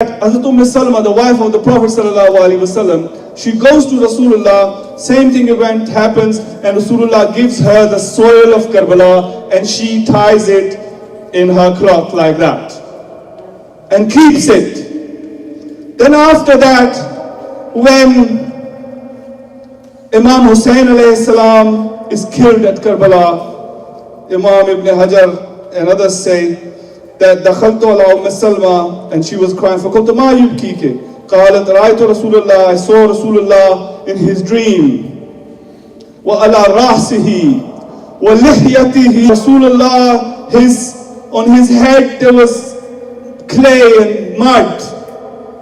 Hazrat Salma, the wife of the Prophet ﷺ, she goes to Rasulullah, same thing event happens, and Rasulullah gives her the soil of Karbala and she ties it in her cloth like that and keeps it. Then after that, when Imam Hussain ﷺ is killed at Karbala, Imam Ibn Hajar and others say that dakhaltu ala Salma, and she was crying for qultu ma yubkiki, qalat ra'aytu Rasulullah, I saw Rasulullah in his dream, wa ala ra'sihi wa lihyatihi, Rasulullah, on his head there was clay and mud,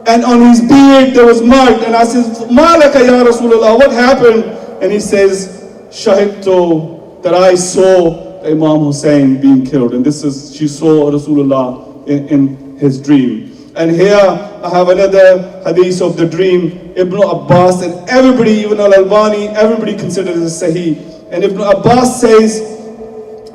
and on his beard there was mud. And I said, ma laka ya Rasulullah, what happened? And he says, shahidtu, that I saw Imam Hussain being killed. And this is, she saw Rasulullah in his dream. And here I have another hadith of the dream. Ibn Abbas, and everybody, even Al-Albani, everybody considers it sahih. And Ibn Abbas says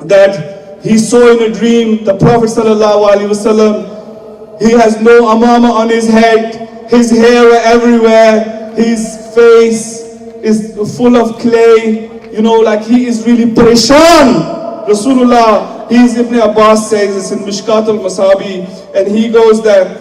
that he saw in a dream the Prophet ﷺ, he has no amama on his head, his hair were everywhere, his face is full of clay, like he is really pareshan. Rasulullah, Ibn Abbas says, it's in Mishkat al-Masabi, and he goes that,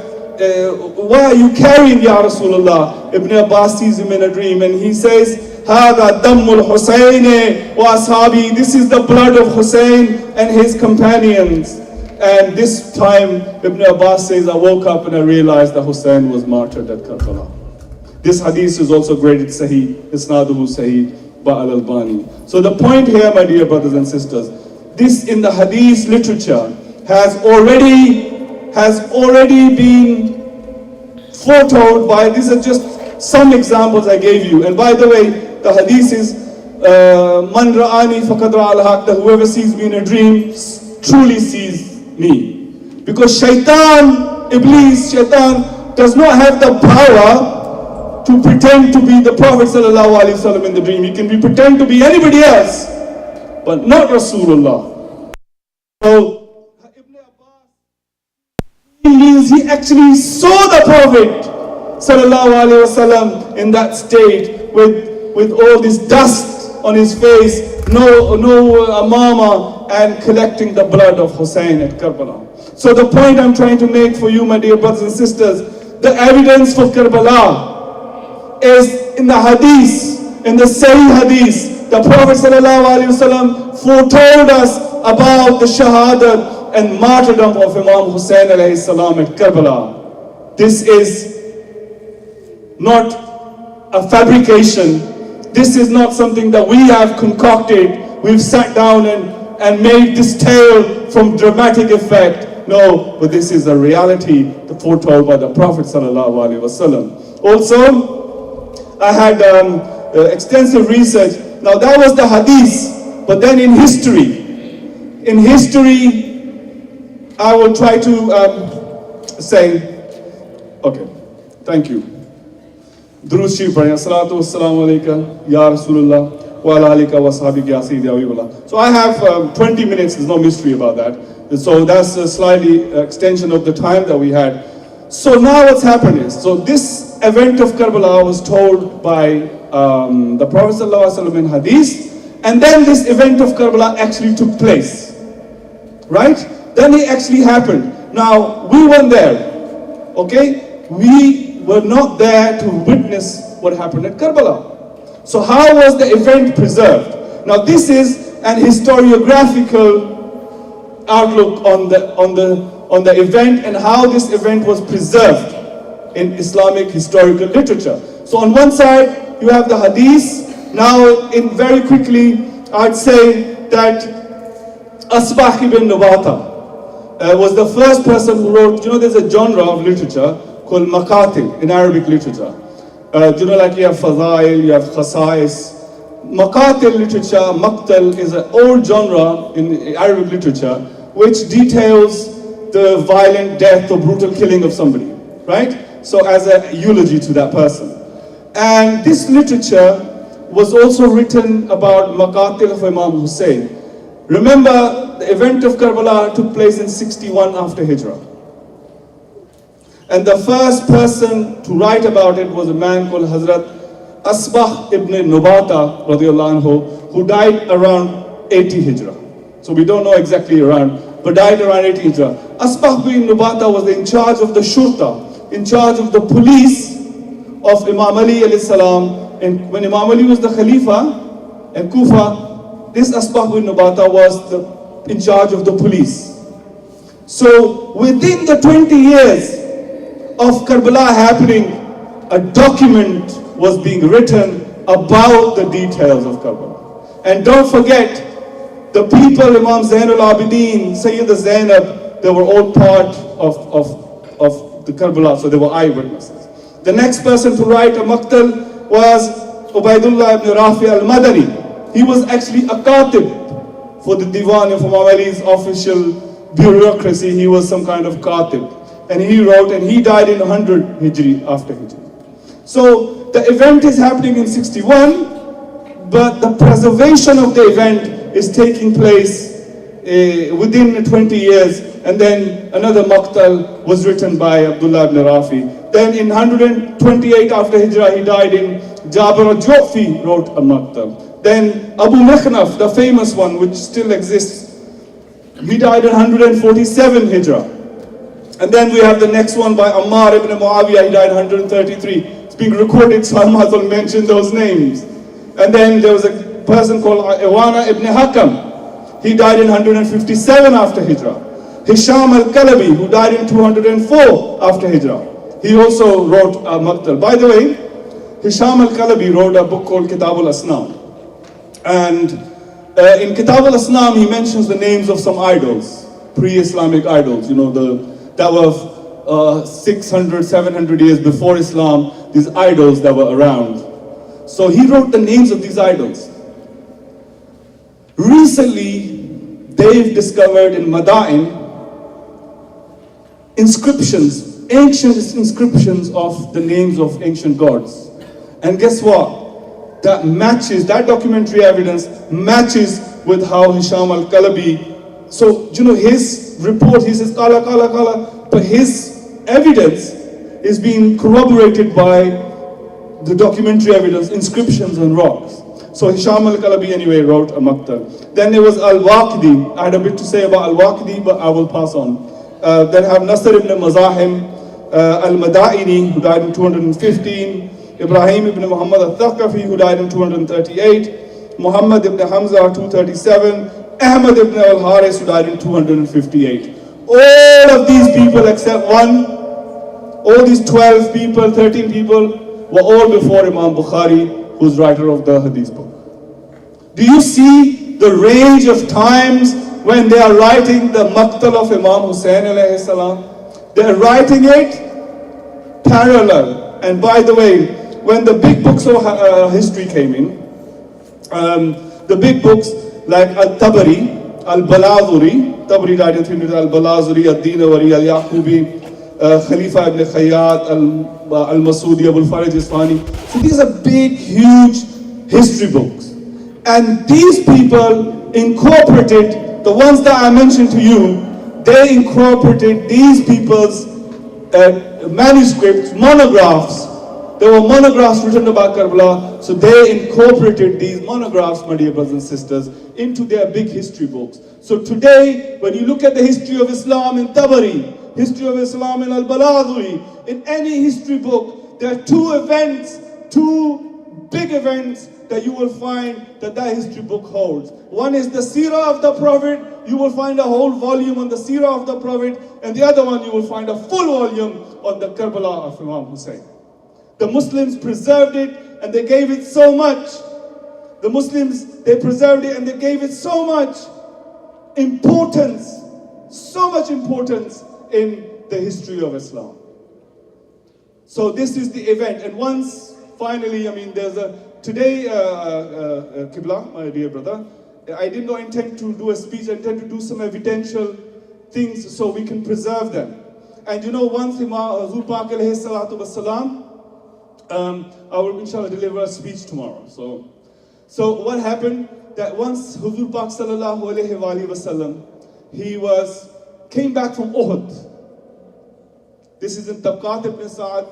why are you carrying Ya Rasulullah? Ibn Abbas sees him in a dream and he says, هَذَا دَمُّ الْحُسَيْنِ وَأَصْحَابِهِ, this is the blood of Hussein and his companions. And this time, Ibn Abbas says, I woke up and I realized that Hussein was martyred at Karbala. This hadith is also graded Sahih, Isnaduhu Sahih by Al-Albani. So the point here, my dear brothers and sisters, this in the hadith literature has already been foretold by, these are just some examples I gave you. And by the way, the hadith is, Man ra'ani faqad ra'al haq, that whoever sees me in a dream truly sees me. Because shaitan, Iblis, shaitan does not have the power to pretend to be the Prophet ﷺ in the dream. He can pretend to be anybody else, but not Rasulullah. So, Ibn Abbas means he actually saw the Prophet ﷺ in that state with all this dust on his face, no amama, and collecting the blood of Hussein at Karbala. So the point I'm trying to make for you, my dear brothers and sisters, the evidence for Karbala is in the hadith, in the Sahih hadith. The Prophet ﷺ foretold us about the shahadat and martyrdom of Imam Hussain alayhi salam at Karbala. This is not a fabrication. This is not something that we have concocted. We've sat down and made this tale from dramatic effect. No, but this is a reality foretold by the Prophet ﷺ. Also, I had extensive research. Now that was the hadith, but then in history, I will try to say, okay, thank you. Durood Sharif padhe, As-salatu was-salamu alayka, Ya Rasulullah, wa ala alika wa sahabika ya Sayyidi ya Habibullah. So I have 20 minutes, there's no mystery about that. So that's a slightly extension of the time that we had. So now what's happened is, so this event of Karbala was told by the Prophet ﷺ in hadith, and then this event of Karbala actually took place, right? Then it actually happened. Now, we weren't there, okay? We were not there to witness what happened at Karbala. So how was the event preserved? Now this is an historiographical outlook on the event and how this event was preserved in Islamic historical literature. So on one side you have the hadith. Now very quickly I'd say that Asbah ibn Nubata was the first person who wrote, there's a genre of literature called maqatil in Arabic literature. Like you have fadail, you have khasais. Maqatil literature, maqtal, is an old genre in Arabic literature which details the violent death or brutal killing of somebody, right? So as a eulogy to that person. And this literature was also written about maqatil of Imam Hussain. Remember, the event of Karbala took place in 61 after Hijrah. And the first person to write about it was a man called Hazrat Asbah ibn Nubata radiallahu anhu, who died around 80 Hijrah. So we don't know exactly around, but died around 80 Hijrah. Asbah ibn Nubata was in charge of the shurta, in charge of the police of Imam Ali alayhi salam. And when Imam Ali was the Khalifa in Kufa, this Asbah ibn Nubata was in charge of the police. So within the 20 years of Karbala happening, a document was being written about the details of Karbala. And don't forget, the people, Imam Zainul Abidin, Sayyida Zainab, they were all part of the Karbala, so they were eyewitnesses. The next person to write a maqtal was Ubaidullah ibn Rafi al-Madani. He was actually a katib for the Diwan of Imam Ali's official bureaucracy. He was some kind of katib. And he wrote, and he died in 100 Hijri, after Hijri. So the event is happening in 61, but the preservation of the event is taking place within 20 years. And then another maqtal was written by Abdullah ibn Rafi. Then in 128 after Hijrah, he died in Jabir al-Ju'fi wrote a maqtal. Then Abu Mikhnaf, the famous one, which still exists, he died in 147 Hijrah. And then we have the next one by Ammar ibn Muawiyah, he died 133. It's being recorded, so I might as well mention those names. And then there was a person called Iwana ibn Hakam. He died in 157 after Hijrah. Hisham al-Kalabi, who died in 204 after Hijrah. He also wrote a maqtal. By the way, Hisham al-Kalabi wrote a book called Kitab al-Asnam. And in Kitab al-Asnam, he mentions the names of some idols, pre-Islamic idols, you know, that were 600, 700 years before Islam, these idols that were around. So he wrote the names of these idols. Recently, they've discovered in Madain inscriptions, ancient inscriptions of the names of ancient gods. And guess what? That matches, that documentary evidence matches with how Hisham al-Kalabi. So, you know, his report, he says, kala, kala, kala, but his evidence is being corroborated by the documentary evidence, inscriptions on rocks. So Hisham al-Kalabi anyway wrote a maqtal. Then there was al-Waqidi. I had a bit to say about al-Waqidi, but I will pass on. Then I have Nasr ibn Mazahim, al-Madaini, who died in 215, Ibrahim ibn Muhammad al-Thaqafi, who died in 238, Muhammad ibn Hamza, 237, Ahmad ibn al-Haris, who died in 258. All of these people except one, all these 12 people, 13 people, were all before Imam Bukhari, who's writer of the Hadith book. Do you see the range of times when they are writing the maqtal of Imam Hussain alayhi salam? They are writing it parallel. And by the way, when the big books of history came in, the big books like Al-Tabari, Al-Balazuri, Tabari died in 300, Al-Balazuri, Ad-Dinawari, Al-Yaqubi, Khalifa ibn Khayyat, Al-Masudi, Abul Faraj Isfani. So these are big, huge history books. And these people incorporated, the ones that I mentioned to you, they incorporated these people's manuscripts, monographs. There were monographs written about Karbala, so they incorporated these monographs, my dear brothers and sisters, into their big history books. So today, when you look at the history of Islam in Tabari, history of Islam in Al-Balazuri, in any history book, there are two events, two big events that you will find that history book holds. One is the Seerah of the Prophet. You will find a whole volume on the Seerah of the Prophet, and the other one you will find a full volume on the Karbala of Imam Hussain. The Muslims preserved it and they gave it so much. The Muslims, they preserved it and they gave it so much importance in the history of Islam. So this is the event. And once, finally, I mean, there's today, Qibla, my dear brother, I did not intend to do a speech, I intend to do some evidential things so we can preserve them. And you know, once Imam Huzur Pak alayhi salatu wasalam, I will inshallah deliver a speech tomorrow. So what happened, that once Huzur Pak sallallahu alayhi wa sallam, he came back from Uhud. This is in Tabqat ibn Sa'ad,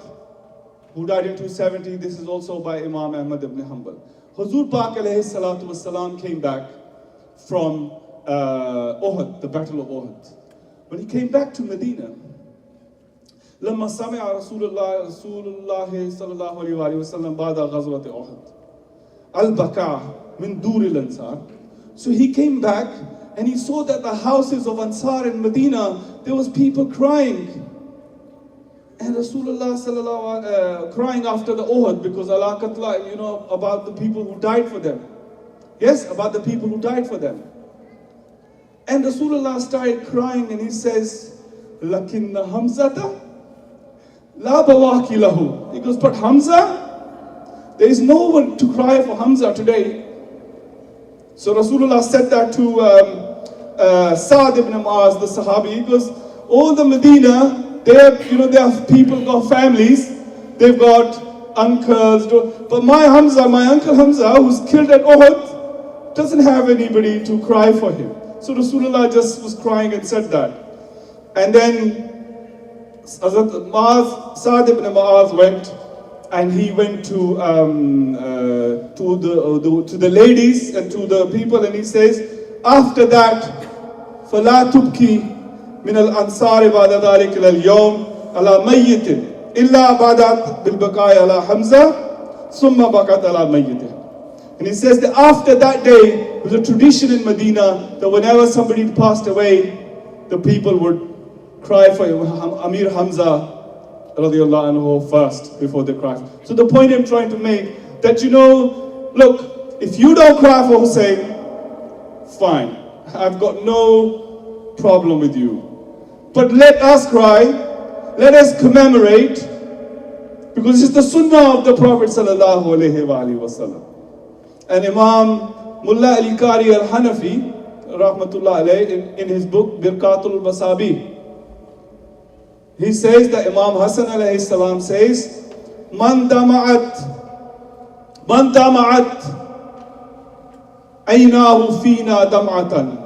who died in 270. This is also by Imam Ahmad ibn Hanbal. Huzur Pak alayhi salatu wasalam came back from Uhud, the battle of Uhud. When he came back to Medina, لما سمع رسول الله صلى الله عليه وسلم بعد غزوة أحد البكاء من دور الأنصار. So he came back and he saw that the houses of Ansar in Medina, there was people crying. And Rasulullah sallallahu crying after the Uhud, because Allah Katla, about the people who died for them. Yes, about the people who died for them. And Rasulullah started crying and he says, Lakinna Hamzata La bawaki lahu. He goes, but Hamza, there is no one to cry for Hamza today. So Rasulullah said that to Syed ibn Muaz, the Sahabi. He goes, all the Medina, they have people, got families, they've got uncles, but my uncle Hamza, who's killed at Uhud, doesn't have anybody to cry for him. So Rasulullah just was crying and said that. And then Sa'd ibn Muaz went, and he went to the ladies and to the people, and he says, after that, فَلَا تُبْكِي مِنَ الْأَنصَارِ بَعْدَ ذَلِكَ الْيَوْمِ عَلَى مَيِّتٍ إِلَّا بَعْدَ بِالْبَقَاءِ عَلَى حَمْزَةٍ ثُمَّ بَقَتْ عَلَى مَيِّتٍ. And he says that after that day, there was a tradition in Medina that whenever somebody passed away, the people would cry for Amir Hamza radiallahu anhu first before they cry. So the point I'm trying to make, that look, if you don't cry for Hussein, fine, I've got no problem with you. But let us cry, let us commemorate, because it's the sunnah of the Prophet sallallahu alaihi wasallam. And Imam Mullah Ali Qari al-Hanafi, rahmatullah alayh, in his book Birkatul Basabi, he says that Imam Hassan alayhi salam says, Man dama'at aynahu fina dam'atan.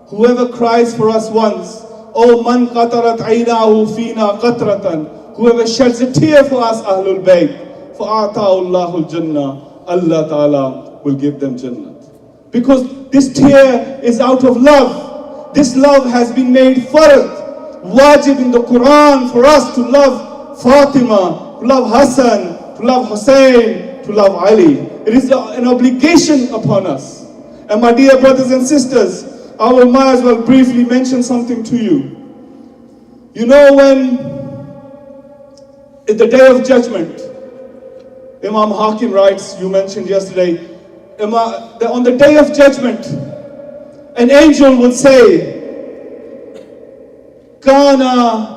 Whoever cries for us once, O man qatarat aynahu fina qatratan. Whoever sheds a tear for us, Ahlul Bayt, fa'ata'u Allahul Jannah, Allah Ta'ala will give them Jannah. Because this tear is out of love. This love has been made fard, wajib in the Quran for us to love Fatima, to love Hassan, to love Hussein, to love Ali. It is an obligation upon us. And my dear brothers and sisters, I will might as well briefly mention something to you. When in the day of judgment, Imam Hakim writes, you mentioned yesterday, that on the day of judgment, an angel will say, Kana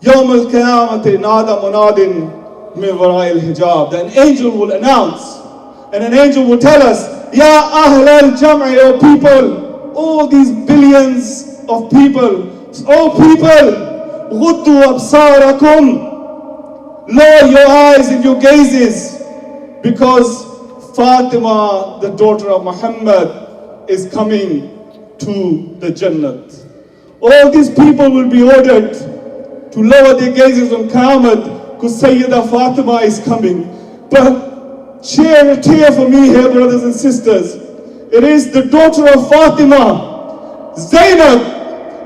Yawm al-Qiyamati nada munadin min wara'i al-hijab. An angel will announce, and an angel will tell us, Ya Ahl al-Jam'i, O people, all these billions of people, O people, Ghuddu absarakum, lower your eyes and your gazes, because Fatima, the daughter of Muhammad, is coming to the Jannat. All these people will be ordered to lower their gazes on Qiyamah, because Sayyidah Fatima is coming. But share a tear for me here, brothers and sisters. It is the daughter of Fatima, Zainab,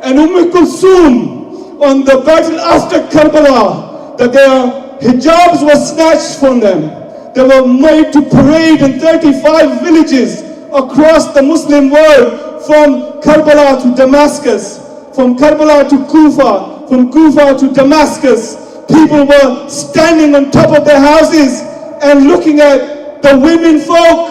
and Kulthum on the battle after Karbala, that their hijabs were snatched from them. They were made to parade in 35 villages across the Muslim world, from Karbala to Damascus, from Karbala to Kufa, from Kufa to Damascus. People were standing on top of their houses and looking at the women folk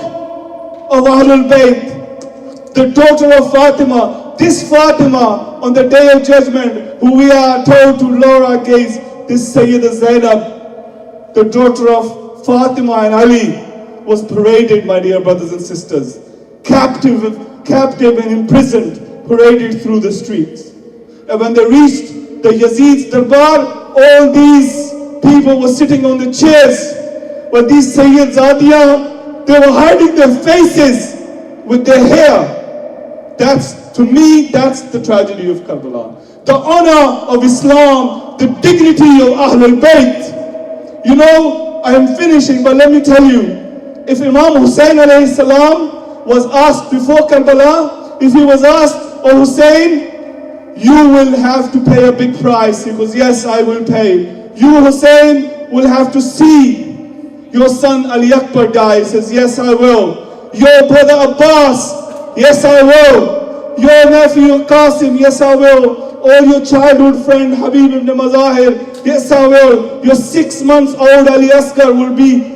of Ahlul Bayt, the daughter of Fatima. This Fatima, on the day of judgment, who we are told to lower our gaze, this Sayyidah Zainab, the daughter of Fatima and Ali, was paraded, my dear brothers and sisters, captive and imprisoned, paraded through the streets. And when they reached the Yazid's Darbar, all these people were sitting on the chairs. But these Sayyid Zadiyah, they were hiding their faces with their hair. To me, that's the tragedy of Karbala. the honor of Islam, the dignity of Ahlul Bayt. You know, I am finishing, but let me tell you, if Imam Hussein alayhi salam was asked before Karbala, if he was asked, "Oh Hussein, you will have to pay a big price," he goes, "Yes, I will pay." "You, Hussein, will have to see your son Ali Akbar die." He says, "Yes, I will." "Your brother Abbas," "Yes, I will." "Your nephew Qasim," "Yes, I will." "Or your childhood friend Habib ibn Mazahir," "Yes, I will." "Your 6 months old Ali Asghar will be